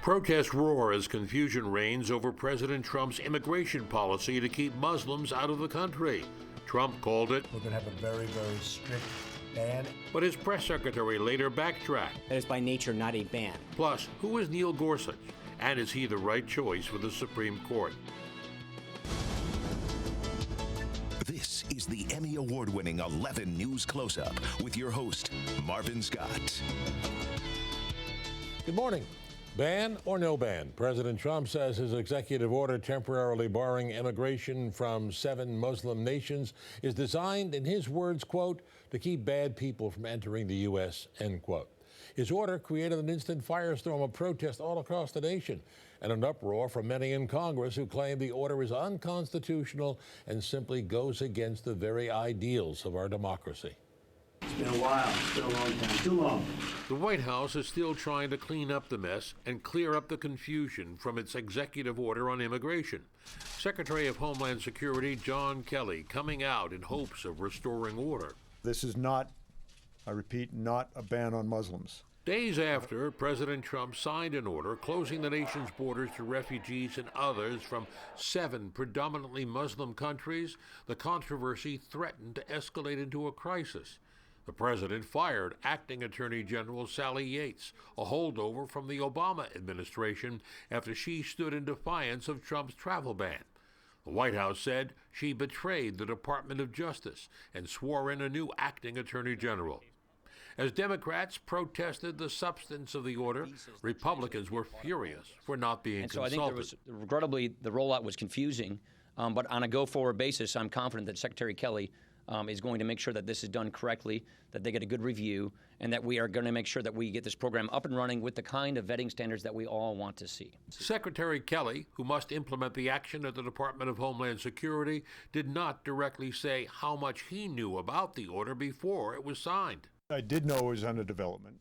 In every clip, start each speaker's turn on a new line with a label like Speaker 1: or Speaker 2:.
Speaker 1: Protests roar as confusion reigns over President Trump's immigration policy to keep Muslims out of the country. Trump called it,
Speaker 2: "We're going to have a very, very strict ban."
Speaker 1: But his press secretary later backtracked.
Speaker 3: That is by nature not a ban.
Speaker 1: Plus, who is Neil Gorsuch? And is he the right choice for the Supreme Court?
Speaker 4: This is the Emmy Award-winning 11 News Close-Up with your host, Marvin Scott.
Speaker 5: Good morning. Ban or no ban? President Trump says his executive order temporarily barring immigration from 7 Muslim nations is designed, in his words, quote, to keep bad people from entering the U.S., end quote. His order created an instant firestorm of protest all across the nation and an uproar from many in Congress who claim the order is unconstitutional and simply goes against the very ideals of our democracy.
Speaker 2: It's been a while. It's been a long time. Too long.
Speaker 1: The White House is still trying to clean up the mess and clear up the confusion from its executive order on immigration. Secretary of Homeland Security John Kelly coming out in hopes of restoring order.
Speaker 6: This is not, I repeat, not a ban on Muslims.
Speaker 1: Days after President Trump signed an order closing the nation's borders to refugees and others from 7 predominantly Muslim countries, the controversy threatened to escalate into a crisis. The president fired Acting Attorney General Sally Yates, a holdover from the Obama administration, after she stood in defiance of Trump's travel ban. The White House said she betrayed the Department of Justice and swore in a new acting attorney general. As Democrats protested the substance of the order, Republicans were furious for not being consulted.
Speaker 3: So I think regrettably, the rollout was confusing, but on a go-forward basis, I'm confident that Secretary Kelly is going to make sure that this is done correctly, that they get a good review, and that we are going to make sure that we get this program up and running with the kind of vetting standards that we all want to see.
Speaker 1: Secretary Kelly, who must implement the action at the Department of Homeland Security, did not directly say how much he knew about the order before it was signed.
Speaker 6: I did know it was under development.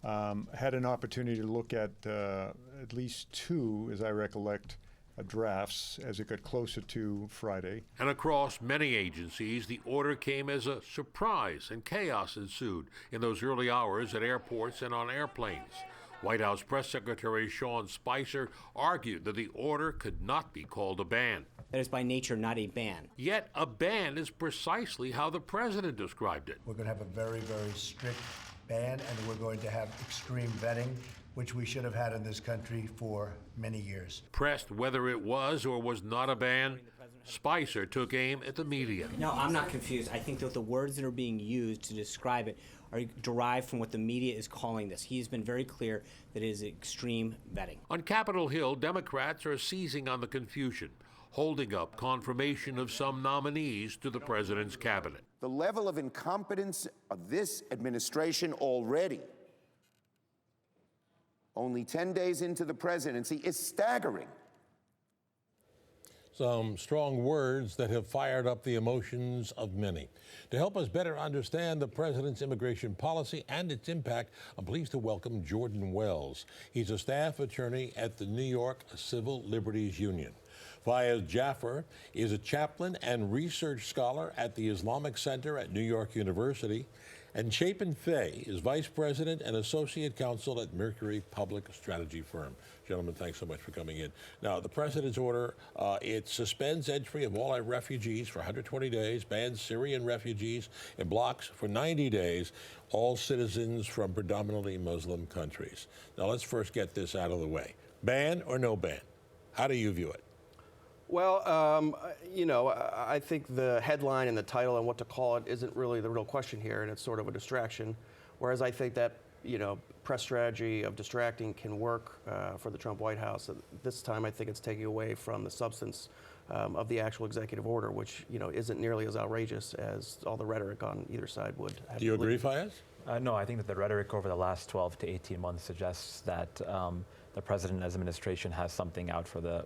Speaker 6: Had an opportunity to look at least 2, as I recollect, drafts as it got closer to Friday.
Speaker 1: And across many agencies, the order came as a surprise, and chaos ensued in those early hours at airports and on airplanes. White House Press Secretary Sean Spicer argued that the order could not be called a ban.
Speaker 3: That is by nature not a ban.
Speaker 1: Yet a ban is precisely how the president described it.
Speaker 2: We're going to have a very, very strict ban, and we're going to have extreme vetting, which we should have had in this country for many years.
Speaker 1: Pressed whether it was or was not a ban, Spicer took aim at the media.
Speaker 3: No, I'm not confused. I think that the words that are being used to describe it are derived from what the media is calling this. He's been very clear that it is extreme vetting.
Speaker 1: On Capitol Hill, Democrats are seizing on the confusion, holding up confirmation of some nominees to the president's cabinet.
Speaker 7: The level of incompetence of this administration already, only 10 days into the presidency, is staggering.
Speaker 5: Some strong words that have fired up the emotions of many. To help us better understand the president's immigration policy and its impact, I'm pleased to welcome Jordan Wells. He's a staff attorney at the New York Civil Liberties Union. Fayez Jaffer is a chaplain and research scholar at the Islamic Center at New York University. And Chapin Fay is vice president and associate counsel at Mercury Public Strategy Firm. Gentlemen, thanks so much for coming in. Now, the president's order, it suspends entry of all refugees for 120 days, bans Syrian refugees, and blocks for 90 days all citizens from predominantly Muslim countries. Now, let's first get this out of the way. Ban or no ban? How do you view it?
Speaker 8: Well, I think the headline and the title and what to call it isn't really the real question here, and it's sort of a distraction. Whereas I think that, press strategy of distracting can work for the Trump White House. This time, I think it's taking away from the substance of the actual executive order, which, isn't nearly as outrageous as all the rhetoric on either side would have.
Speaker 5: Do you agree, Fayez?
Speaker 9: No, I think that the rhetoric over the last 12 to 18 months suggests that the president and his administration has something out for the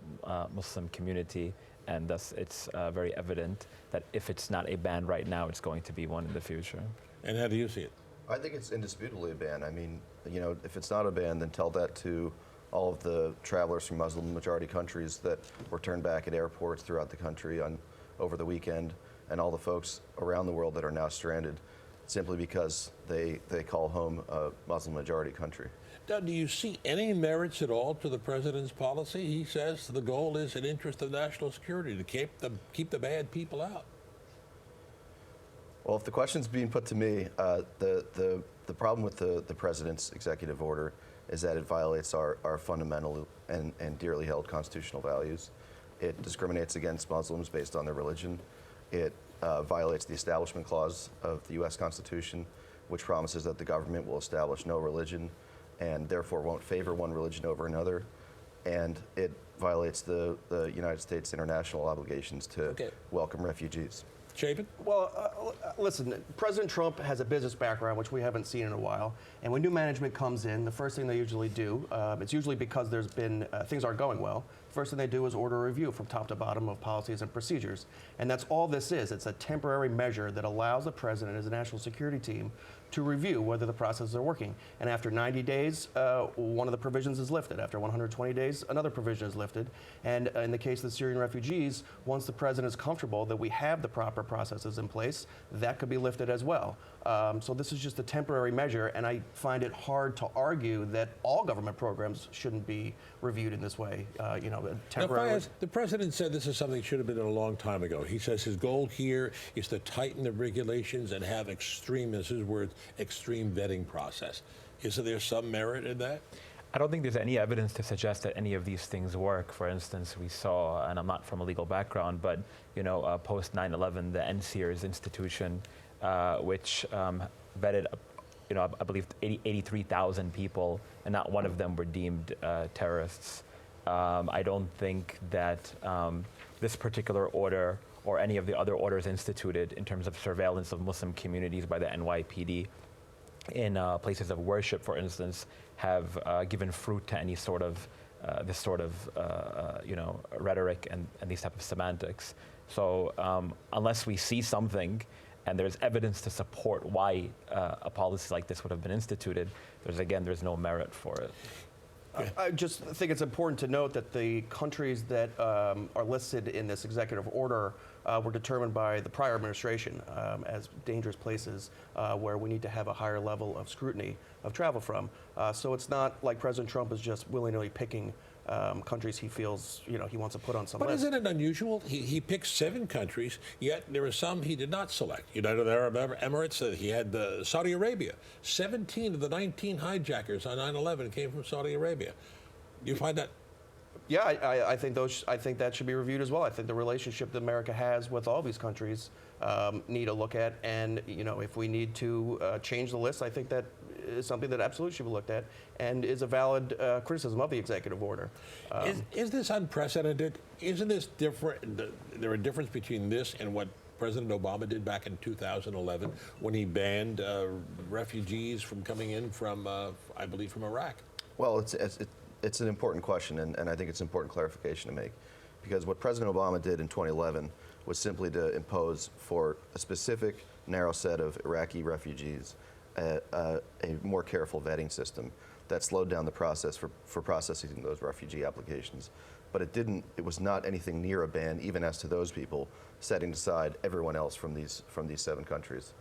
Speaker 9: Muslim community, and thus it's very evident that if it's not a ban right now, it's going to be one in the future.
Speaker 5: And how do you see it?
Speaker 10: I think it's indisputably a ban. I mean, if it's not a ban, then tell that to all of the travelers from Muslim majority countries that were turned back at airports throughout the country over the weekend, and all the folks around the world that are now stranded. simply because they call home a Muslim majority country.
Speaker 5: Now, do you see any merits at all to the president's policy? He says the goal is in interest of national security to keep the bad people out.
Speaker 10: Well, if the question's being put to me, the problem with the president's executive order is that it violates our fundamental and dearly held constitutional values. It discriminates against Muslims based on their religion. It violates the Establishment Clause of the U.S. Constitution, which promises that the government will establish no religion and therefore won't favor one religion over another. And it violates the United States' international obligations to welcome refugees.
Speaker 5: Chapin?
Speaker 8: Well, listen, President Trump has a business background, which we haven't seen in a while. And when new management comes in, the first thing they usually do, it's usually because there's been, things aren't going well. First thing they do is order a review from top to bottom of policies and procedures. And that's all this is. It's a temporary measure that allows the president, as a national security team, to review whether the processes are working. And after 90 days, one of the provisions is lifted. After 120 days, another provision is lifted. And in the case of the Syrian refugees, once the president is comfortable that we have the proper processes in place, that could be lifted as well. So this is just a temporary measure, and I find it hard to argue that all government programs shouldn't be reviewed in this way. Temporary.
Speaker 5: Now, the president said this is something that should have been done a long time ago. He says his goal here is to tighten the regulations and have extreme, this is his words, extreme vetting process. Isn't there some merit in that?
Speaker 9: I don't think there's any evidence to suggest that any of these things work. For instance, we saw, and I'm not from a legal background, but post 9/11, the NSEERS institution, which vetted, I believe 83,000 people, and not one of them were deemed terrorists. I don't think that this particular order or any of the other orders instituted in terms of surveillance of Muslim communities by the NYPD in places of worship, for instance, have given fruit to any sort of this sort of rhetoric and these type of semantics. So unless we see something and there's evidence to support why a policy like this would have been instituted, there's no merit for it.
Speaker 8: I just think it's important to note that the countries that are listed in this executive order were determined by the prior administration as dangerous places where we need to have a higher level of scrutiny of travel from. So it's not like President Trump is just willy-nilly picking countries he feels he wants to put on some list.
Speaker 5: But isn't it unusual? He picked 7 countries, yet there are some he did not select. United Arab Emirates, he had Saudi Arabia. 17 of the 19 hijackers on 9/11 came from Saudi Arabia. Do you find that?
Speaker 8: Yeah, I think that should be reviewed as well. I think the relationship that America has with all these countries need to look at, and if we need to change the list, I think that is something that absolutely should be looked at and is a valid criticism of the executive order.
Speaker 5: Is this unprecedented? Isn't this different? There a difference between this and what President Obama did back in 2011 when he banned refugees from coming in from, I believe, from Iraq?
Speaker 10: Well, it's an important question, and I think it's important clarification to make, because what President Obama did in 2011 was simply to impose for a specific narrow set of Iraqi refugees a more careful vetting system that slowed down the process for processing those refugee applications. But it was not anything near a ban, even as to those people, setting aside everyone else from these 7 countries.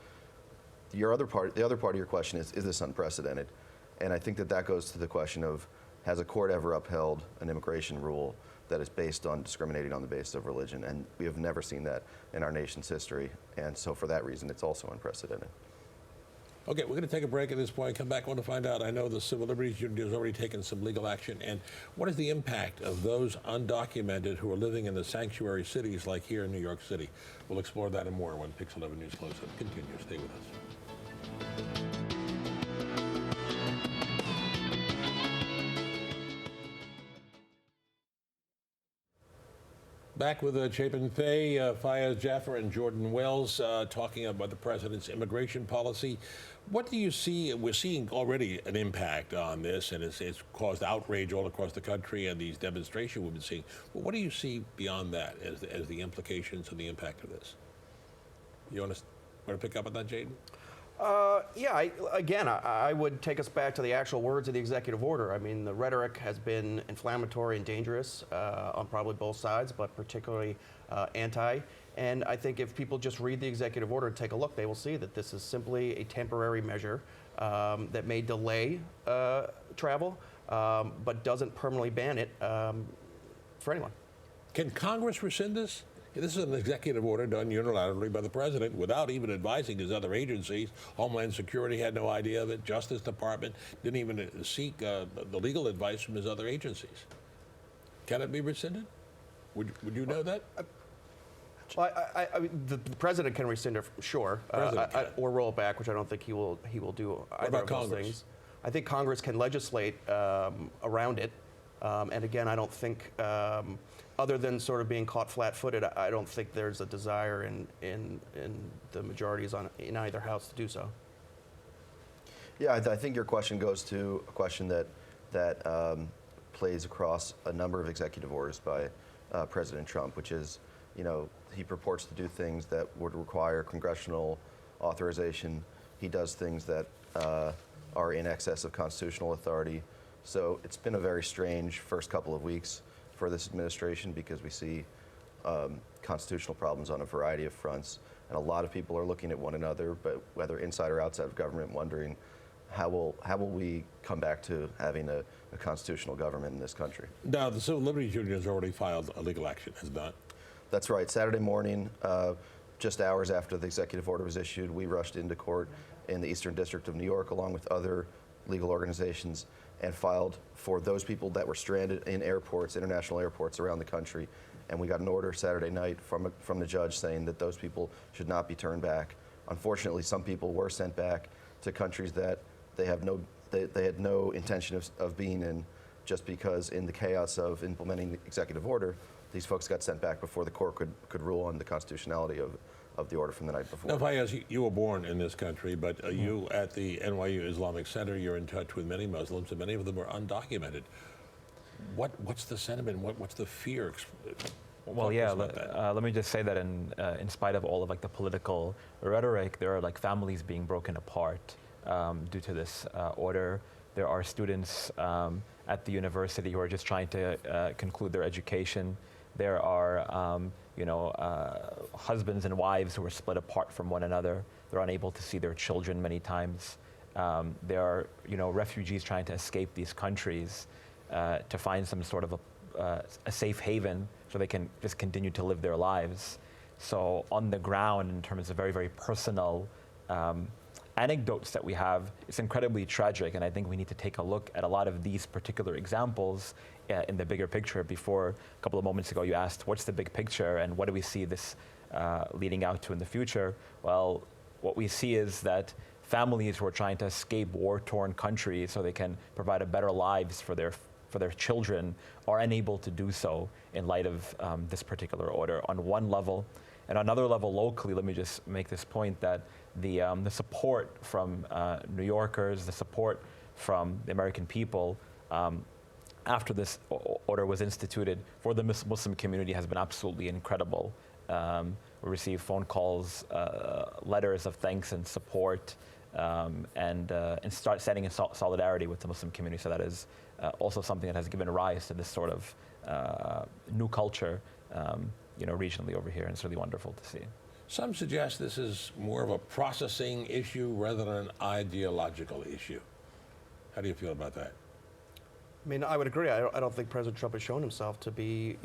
Speaker 10: The other part of your question is this unprecedented? And I think that goes to the question of, has a court ever upheld an immigration rule that is based on discriminating on the basis of religion? And we have never seen that in our nation's history. And so for that reason, it's also unprecedented.
Speaker 5: Okay, we're going to take a break at this point. Come back. I want to find out. I know the Civil Liberties Union has already taken some legal action. And what is the impact of those undocumented who are living in the sanctuary cities like here in New York City? We'll explore that and more when Pix 11 News Close-Up continues. Stay with us. Back with Chapin Fay, Fayez Jaffer, and Jordan Wells talking about the president's immigration policy. What do you see? We're seeing already an impact on this, and it's caused outrage all across the country and these demonstrations we've been seeing. But what do you see beyond that as the implications and the impact of this? You want to pick up on that, Jaden?
Speaker 8: Yeah, I would take us back to the actual words of the executive order. I mean, the rhetoric has been inflammatory and dangerous on probably both sides, but particularly anti. And I think if people just read the executive order and take a look, they will see that this is simply a temporary measure that may delay travel, but doesn't permanently ban it for anyone.
Speaker 5: Can Congress rescind this? This is an executive order done unilaterally by the president without even advising his other agencies. Homeland Security had no idea of it. Justice Department didn't even seek the legal advice from his other agencies. Can it be rescinded? Would you know that?
Speaker 8: Well, I mean, the president can rescind it, sure, or roll it back, which I don't think he will do either of those things. I think Congress can legislate around it, and again, I don't think, other than sort of being caught flat-footed, I don't think there's a desire in the majorities in either house to do so.
Speaker 10: Yeah, I think your question goes to a question that plays across a number of executive orders by President Trump, which is, he purports to do things that would require congressional authorization. He does things that are in excess of constitutional authority. So it's been a very strange first couple of weeks for this administration because we see constitutional problems on a variety of fronts. And a lot of people are looking at one another, but whether inside or outside of government, wondering how will we come back to having a constitutional government in this country?
Speaker 5: Now, the Civil Liberties Union has already filed a legal action, has not?
Speaker 10: That's right. Saturday morning, just hours after the executive order was issued, we rushed into court in the Eastern District of New York, along with other legal organizations, and filed for those people that were stranded in airports, international airports around the country. And we got an order Saturday night from the judge saying that those people should not be turned back. Unfortunately, some people were sent back to countries that they had no intention of being in, just because in the chaos of implementing the executive order, these folks got sent back before the court could rule on the constitutionality of the order from the night before.
Speaker 5: Now, if I ask you, were born in this country, but you at the NYU Islamic Center, you're in touch with many Muslims, and many of them are undocumented. What's the sentiment? What's the fear?
Speaker 9: Well, yeah. Let me just say that in spite of all of the political rhetoric, there are families being broken apart due to this order. There are students at the university who are just trying to conclude their education. There are husbands and wives who are split apart from one another. They're unable to see their children many times. There are refugees trying to escape these countries to find some sort of a safe haven so they can just continue to live their lives. So on the ground, in terms of very, very personal anecdotes that we have, it's incredibly tragic, and I think we need to take a look at a lot of these particular examples in the bigger picture. Before, a couple of moments ago, you asked, what's the big picture and what do we see this leading out to in the future? Well, what we see is that families who are trying to escape war-torn countries so they can provide a better lives for their children are unable to do so in light of this particular order on one level. And on another level, locally, let me just make this point that the support from New Yorkers, the support from the American people after this order was instituted for the Muslim community has been absolutely incredible. We received phone calls, letters of thanks and support, and start standing in solidarity with the Muslim community. So that is also something that has given rise to this sort of new culture, regionally over here, and it's really wonderful to see.
Speaker 5: Some suggest this is more of a processing issue rather than an ideological issue. How do you feel about that?
Speaker 8: I mean, I would agree. I don't think President Trump has shown himself to be,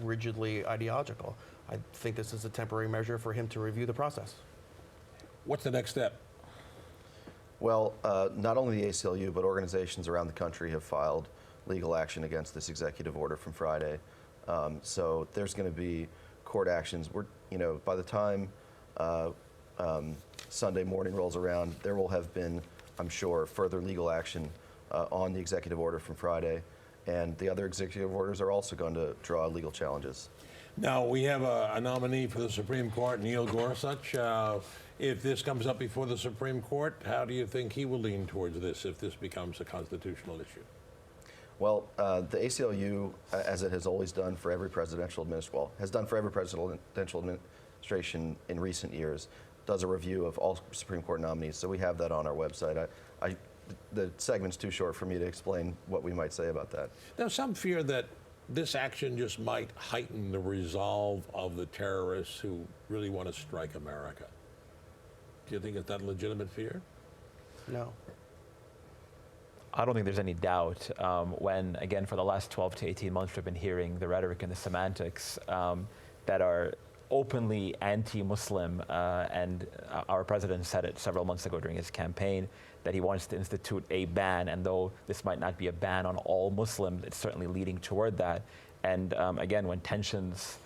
Speaker 8: rigidly ideological. I think this is a temporary measure for him to review the process.
Speaker 5: What's the next step?
Speaker 10: Well, not only the ACLU, but organizations around the country have filed legal action against this executive order from Friday. So there's going to be court actions. By the time Sunday morning rolls around, there will have been, I'm sure, further legal action on the executive order from Friday. And the other executive orders are also going to draw legal challenges.
Speaker 5: Now, we have a nominee for the Supreme Court, Neil Gorsuch. If this comes up before the Supreme Court, how do you think he will lean towards this if this becomes a constitutional issue?
Speaker 10: Well, the ACLU, as it has always done for every presidential administration in recent years, does a review of all Supreme Court nominees. So we have that on our website. The segment's too short for me to explain what we might say about that.
Speaker 5: Now, some fear that this action just might heighten the resolve of the terrorists who really want to strike America. Do you think it's that a legitimate fear?
Speaker 8: No.
Speaker 9: I don't think there's any doubt when, again, for the last 12 to 18 months, we've been hearing the rhetoric and the semantics that are openly anti-Muslim, and our president said it several months ago during his campaign that he wants to institute a ban, and though this might not be a ban on all Muslims, it's certainly leading toward that. And again, when tensions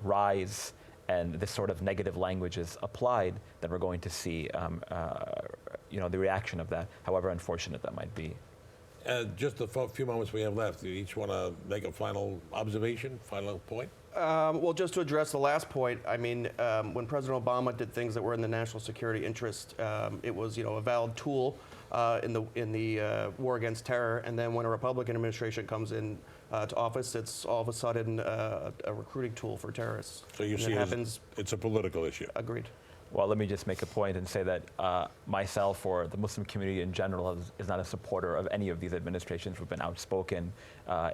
Speaker 9: rise and this sort of negative language is applied, then we're going to see the reaction of that, however unfortunate that might be.
Speaker 5: Just the few moments we have left, do you each want to make a final observation, final point?
Speaker 8: Well, just to address the last point, I mean, when President Obama did things that were in the national security interest, it was, a valid tool in the war against terror. And then when a Republican administration comes in to office, it's all of a sudden a recruiting tool for terrorists.
Speaker 5: So you see it's a political issue.
Speaker 8: Agreed.
Speaker 9: Well, let me just make a point and say that myself or the Muslim community in general is not a supporter of any of these administrations. We've been outspoken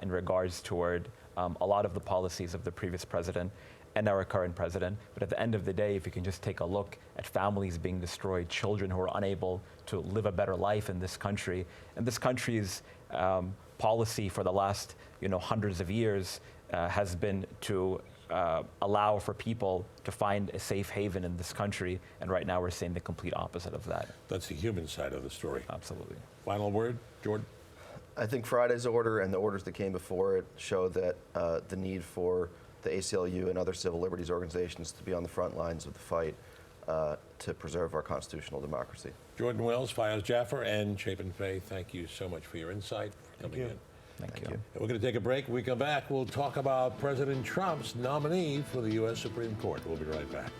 Speaker 9: in regards toward a lot of the policies of the previous president and our current president. But at the end of the day, if you can just take a look at families being destroyed, children who are unable to live a better life in this country, and this country's policy for the last hundreds of years has been to allow for people to find a safe haven in this country, and right now we're seeing the complete opposite of that.
Speaker 5: That's the human side of the story.
Speaker 9: Absolutely.
Speaker 5: Final word, Jordan?
Speaker 10: I think Friday's order and the orders that came before it show that the need for the ACLU and other civil liberties organizations to be on the front lines of the fight to preserve our constitutional democracy.
Speaker 5: Jordan Wells, Fayez Jaffer, and Chapin Fay, thank you so much for your insight, for coming in.
Speaker 9: Thank you.
Speaker 5: And we're going to take a break. When we come back, we'll talk about President Trump's nominee for the U.S. Supreme Court. We'll be right back.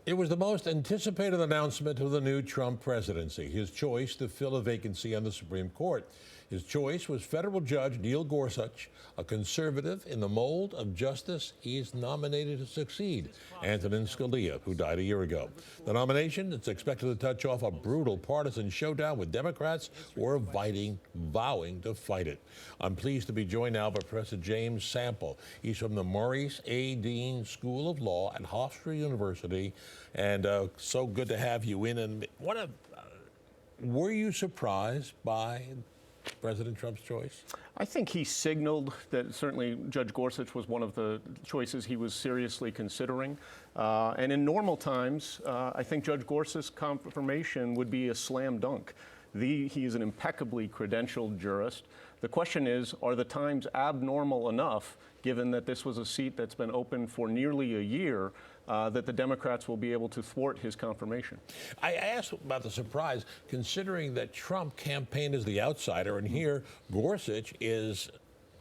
Speaker 5: It was the most anticipated announcement of the new Trump presidency, his choice to fill a vacancy on the Supreme Court. His choice was federal judge Neil Gorsuch, a conservative in the mold of justice he is nominated to succeed, Antonin Scalia, who died a year ago. The nomination is expected to touch off a brutal partisan showdown with Democrats who are vowing to fight it. I'm pleased to be joined now by Professor James Sample. He's from the Maurice A. Dean School of Law at Hofstra University, and so good to have you in. And were you surprised by President Trump's choice?
Speaker 11: I think he signaled that certainly Judge Gorsuch was one of the choices he was seriously considering. And in normal times, I think Judge Gorsuch's confirmation would be a slam dunk. He is an impeccably credentialed jurist. The question is, are the times abnormal enough, given that this was a seat that's been open for nearly a year, that the Democrats will be able to thwart his confirmation?
Speaker 5: I asked about the surprise, considering that Trump campaigned as the outsider, and here Gorsuch is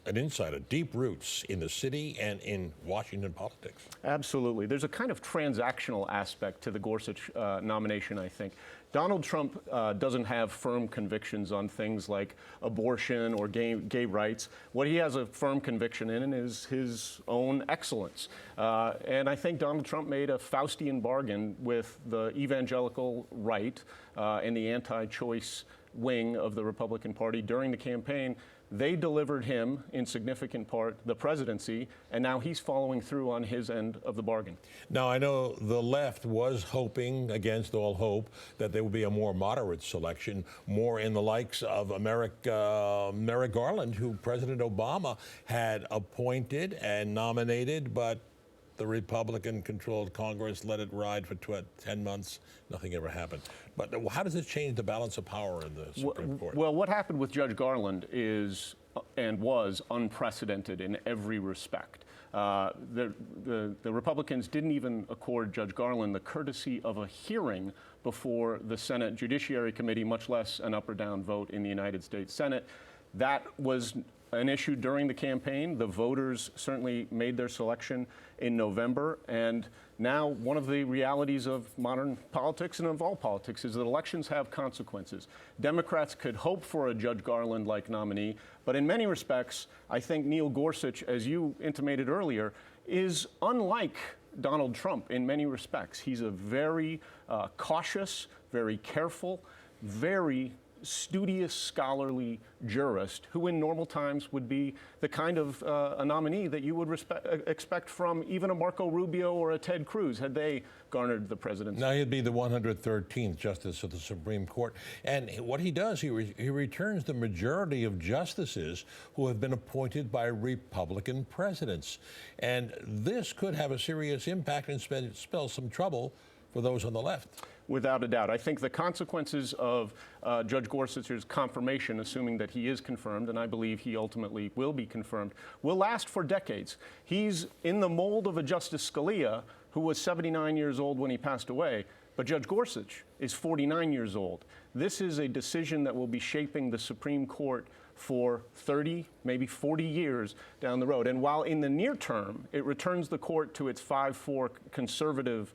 Speaker 5: an insider, deep roots in the city and in Washington politics.
Speaker 11: Absolutely. There's a kind of transactional aspect to the Gorsuch nomination, I think. Donald Trump doesn't have firm convictions on things like abortion or gay rights. What he has a firm conviction in is his own excellence. And I think Donald Trump made a Faustian bargain with the evangelical right and the anti-choice wing of the Republican Party during the campaign. They delivered him, in significant part, the presidency, and now he's following through on his end of the bargain.
Speaker 5: Now, I know the left was hoping, against all hope, that there would be a more moderate selection, more in the likes of Merrick Garland, who President Obama had appointed and nominated, but the Republican-controlled Congress let it ride for 10 months. Nothing ever happened. But how does this change the balance of power in the Supreme Court?
Speaker 11: Well, what happened with Judge Garland is and was unprecedented in every respect. The Republicans didn't even accord Judge Garland the courtesy of a hearing before the Senate Judiciary Committee, much less an up or down vote in the United States Senate. That was an issue during the campaign. The voters certainly made their selection in November, and now one of the realities of modern politics and of all politics is that elections have consequences. Democrats could hope for a Judge Garland-like nominee, but in many respects, I think Neil Gorsuch, as you intimated earlier, is unlike Donald Trump in many respects. He's a very cautious, very careful, very studious, scholarly jurist who in normal times would be the kind of a nominee that you would expect from even a Marco Rubio or a Ted Cruz had they garnered the presidency.
Speaker 5: Now he'd be the 113th Justice of the Supreme Court. And what he does, he returns the majority of justices who have been appointed by Republican presidents. And this could have a serious impact and spell some trouble for those on the left.
Speaker 11: Without a doubt. I think the consequences of Judge Gorsuch's confirmation, assuming that he is confirmed, and I believe he ultimately will be confirmed, will last for decades. He's in the mold of a Justice Scalia, who was 79 years old when he passed away, but Judge Gorsuch is 49 years old. This is a decision that will be shaping the Supreme Court for 30, maybe 40 years down the road. And while in the near term, it returns the court to its 5-4 conservative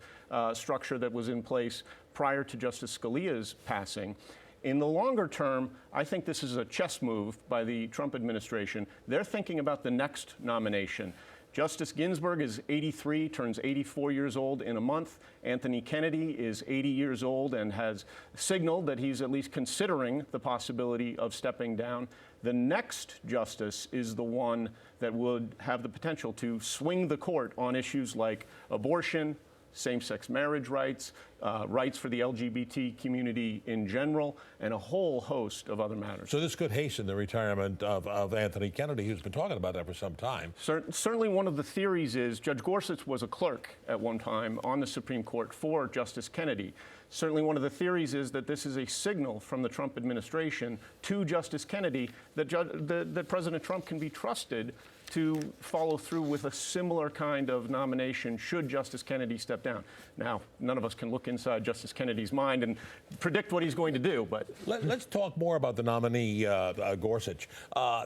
Speaker 11: structure that was in place prior to Justice Scalia's passing, in the longer term, I think this is a chess move by the Trump administration. They're thinking about the next nomination. Justice Ginsburg is 83, turns 84 years old in a month. Anthony Kennedy is 80 years old and has signaled that he's at least considering the possibility of stepping down. The next justice is the one that would have the potential to swing the court on issues like abortion, same-sex marriage rights, rights for the LGBT community in general, and a whole host of other matters.
Speaker 5: So this could hasten the retirement of Anthony Kennedy, who's been talking about that for some time.
Speaker 11: Certainly one of the theories is Judge Gorsuch was a clerk at one time on the Supreme Court for Justice Kennedy. Certainly one of the theories is that this is a signal from the Trump administration to Justice Kennedy that President Trump can be trusted to follow through with a similar kind of nomination should Justice Kennedy step down. Now, none of us can look inside Justice Kennedy's mind and predict what he's going to do, but...
Speaker 5: Let's talk more about the nominee, Gorsuch.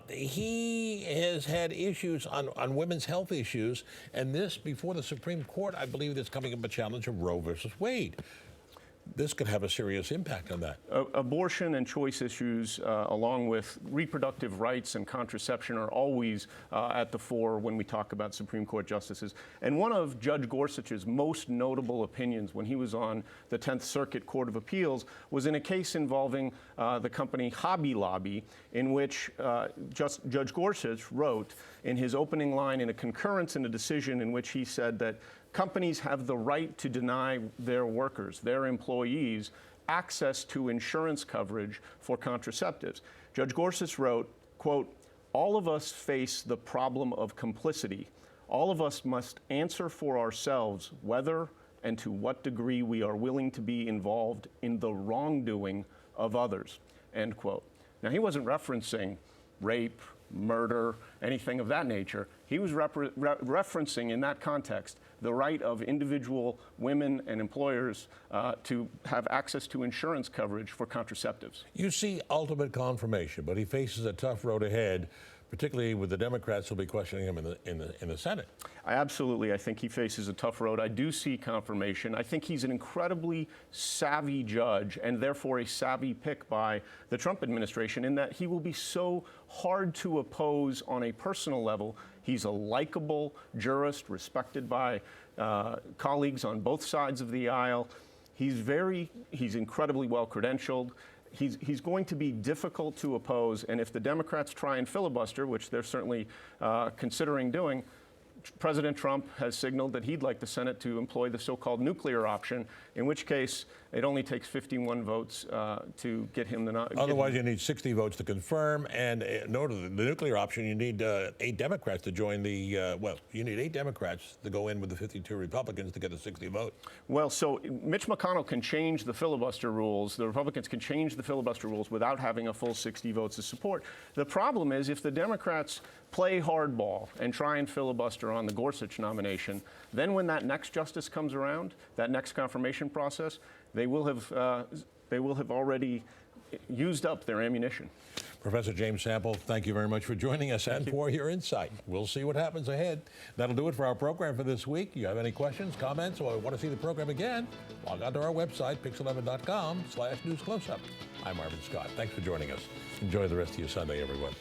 Speaker 5: He has had issues on women's health issues, and this, before the Supreme Court, I believe there's coming up a challenge of Roe versus Wade. This could have a serious impact on that.
Speaker 11: Abortion and choice issues, along with reproductive rights and contraception, are always at the fore when we talk about Supreme Court justices. And one of Judge Gorsuch's most notable opinions when he was on the 10th Circuit Court of Appeals was in a case involving the company Hobby Lobby, in which Judge Gorsuch wrote in his opening line in a concurrence in a decision in which he said that companies have the right to deny their workers, their employees, access to insurance coverage for contraceptives. Judge Gorsuch wrote, quote, "All of us face the problem of complicity. All of us must answer for ourselves whether and to what degree we are willing to be involved in the wrongdoing of others," end quote. Now, he wasn't referencing rape, murder, anything of that nature. He was referencing in that context the right of individual women and employers to have access to insurance coverage for contraceptives.
Speaker 5: You see ultimate confirmation, but he faces a tough road ahead, particularly with the Democrats who'll be questioning him in the Senate.
Speaker 11: I think he faces a tough road. I do see confirmation. I think he's an incredibly savvy judge and therefore a savvy pick by the Trump administration in that he will be so hard to oppose on a personal level. He's a likable jurist, respected by colleagues on both sides of the aisle. He's incredibly well credentialed. He's going to be difficult to oppose, and if the Democrats try and filibuster, which they're certainly considering doing, President Trump has signaled that he'd like the Senate to employ the so-called nuclear option, in which case it only takes 51 votes to get him the nomination.
Speaker 5: Otherwise, you need 60 votes to confirm, and no, to the nuclear option, you need 8 Democrats to join the, you need 8 Democrats to go in with the 52 Republicans to get a 60 vote.
Speaker 11: Well, so Mitch McConnell can change the filibuster rules. The Republicans can change the filibuster rules without having a full 60 votes of support. The problem is if the Democrats play hardball and try and filibuster on the Gorsuch nomination, then when that next justice comes around, that next confirmation process, they will have already used up their ammunition.
Speaker 5: Professor James Sample, thank you very much for joining us and for your insight. We'll see what happens ahead. That'll do it for our program for this week. You have any questions, comments, or want to see the program again, log on to our website, pix11.com/newscloseup. I'm Marvin Scott. Thanks for joining us. Enjoy the rest of your Sunday, everyone.